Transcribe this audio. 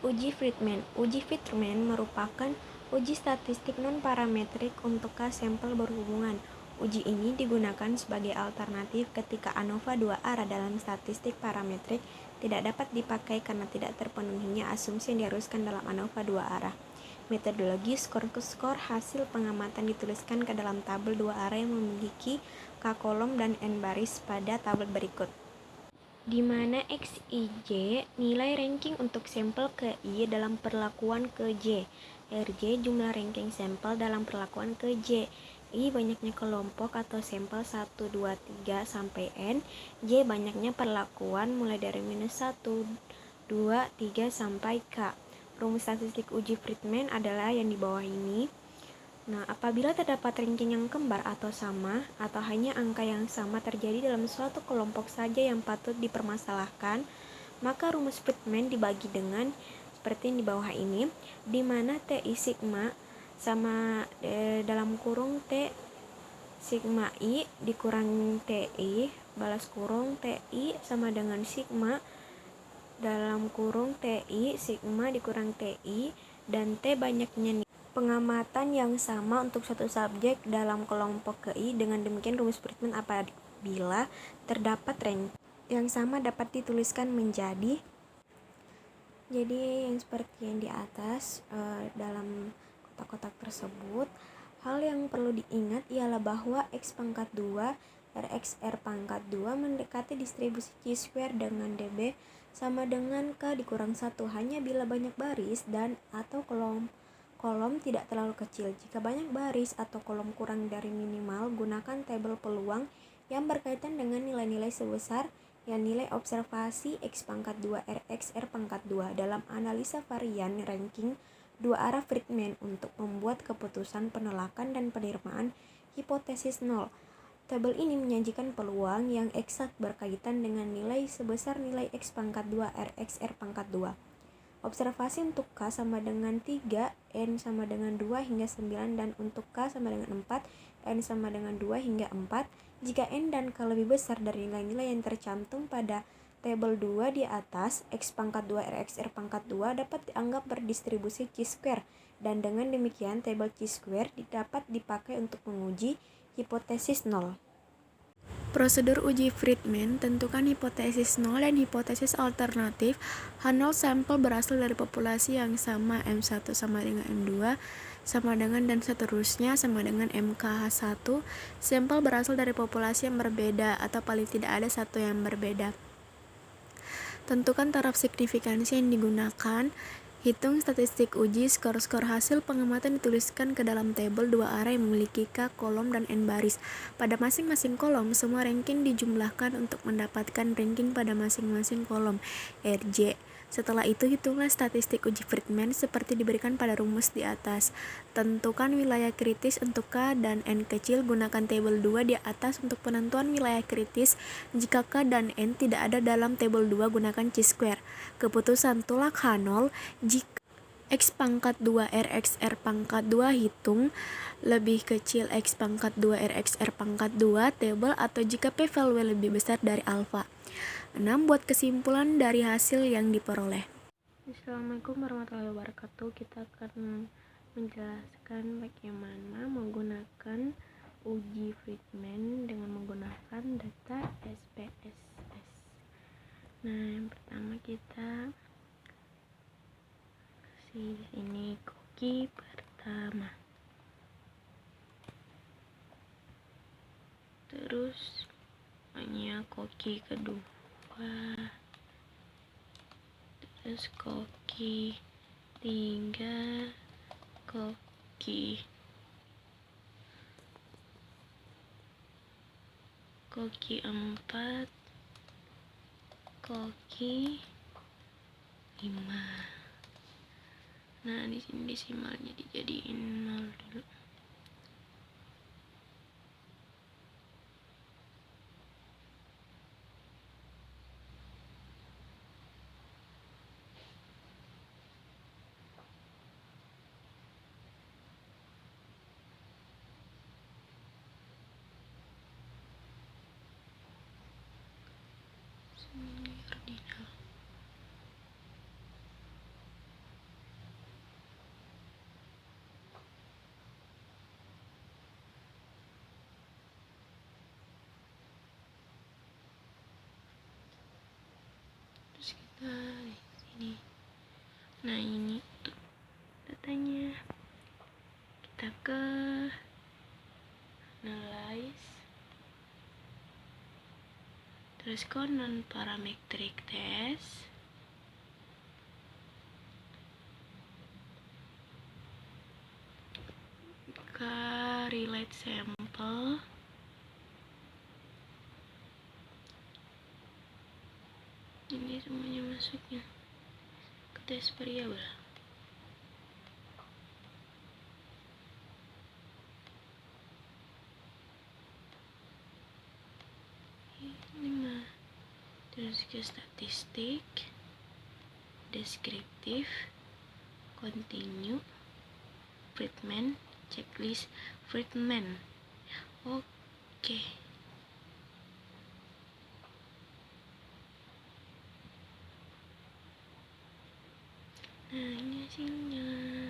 Uji Friedman. Uji Friedman merupakan uji statistik non-parametrik untuk K-sampel berhubungan. Uji ini digunakan sebagai alternatif ketika ANOVA dua arah dalam statistik parametrik tidak dapat dipakai karena tidak terpenuhinya asumsi yang diharuskan dalam ANOVA dua arah. Metodologi skor hasil pengamatan dituliskan ke dalam tabel dua arah yang memiliki K kolom dan N baris pada tabel berikut. Di mana XIJ nilai ranking untuk sampel ke I dalam perlakuan ke J, RJ jumlah ranking sampel dalam perlakuan ke J, I banyaknya kelompok atau sampel 1, 2, 3 sampai N, J banyaknya perlakuan mulai dari -1, 2, 3 sampai K. Rumus statistik uji Friedman adalah yang di bawah ini. Nah, apabila terdapat ranking yang kembar atau sama, atau hanya angka yang sama terjadi dalam suatu kelompok saja yang patut dipermasalahkan, maka rumus Friedman dibagi dengan seperti yang di bawah ini, di mana TI sigma sama dalam kurung T sigma I dikurang TI balas kurung TI sama dengan sigma dalam kurung TI sigma dikurang TI dan T banyaknya pengamatan yang sama untuk satu subjek dalam kelompok ke I. Dengan demikian rumus Friedman apabila terdapat rank yang sama dapat dituliskan menjadi yang seperti yang di atas dalam kotak-kotak tersebut. Hal yang perlu diingat ialah bahwa X pangkat 2 RXR pangkat 2 mendekati distribusi Chi-square dengan DB sama dengan K dikurang 1 hanya bila banyak baris dan atau kolom tidak terlalu kecil. Jika banyak baris atau kolom kurang dari minimal, gunakan tabel peluang yang berkaitan dengan nilai-nilai sebesar yang nilai observasi X pangkat 2 RXR pangkat 2 dalam analisa varian ranking dua arah Friedman untuk membuat keputusan penolakan dan penerimaan hipotesis nol. Tabel ini menyajikan peluang yang eksak berkaitan dengan nilai sebesar nilai X pangkat 2 RXR pangkat 2. Observasi untuk K sama dengan 3, N sama dengan 2 hingga 9, dan untuk K sama dengan 4, N sama dengan 2 hingga 4. Jika N dan K lebih besar dari nilai-nilai yang tercantum pada tabel 2 di atas, X pangkat 2 RXR pangkat 2 dapat dianggap berdistribusi Chi-square, dan dengan demikian tabel Chi-square dapat dipakai untuk menguji hipotesis nol. Prosedur uji Friedman, tentukan hipotesis nol dan hipotesis alternatif. H0 sampel berasal dari populasi yang sama, M1 sama dengan M2 sama dengan dan seterusnya sama dengan MKH1. Sampel berasal dari populasi yang berbeda atau paling tidak ada satu yang berbeda. Tentukan taraf signifikansi yang digunakan. Hitung statistik uji. Skor hasil pengamatan dituliskan ke dalam tabel dua arah yang memiliki K kolom dan N baris. Pada masing-masing kolom, semua ranking dijumlahkan untuk mendapatkan ranking pada masing-masing kolom, RJ. Setelah itu, hitunglah statistik uji Friedman seperti diberikan pada rumus di atas. Tentukan wilayah kritis untuk K dan N kecil. Gunakan tabel 2 di atas untuk penentuan wilayah kritis. Jika K dan N tidak ada dalam tabel 2, gunakan Chi-square. Keputusan tolak H0 jika X pangkat 2 RXR pangkat 2 hitung lebih kecil X pangkat 2 RXR pangkat 2 tabel atau jika p-value lebih besar dari alfa. 6. Buat kesimpulan dari hasil yang diperoleh. Assalamualaikum warahmatullahi wabarakatuh. Kita akan menjelaskan bagaimana menggunakan uji Friedman dengan menggunakan data SPSS. Nah, yang pertama kita di sini koki pertama. Terus hanya koki kedua. Terus koki 3, koki 4, koki 5. Nah, di sini desimalnya dijadiin 0 dulu. Ordinal. di sini. Nah, ini tuh datanya. Kita ke analyze, terus ke non parametric test, ke relate sample, ini semuanya masuknya ke tes variabel. Ini terus ke statistik, deskriptif, continue, Friedman, checklist Friedman. Oke. Nah, ini hasilnya.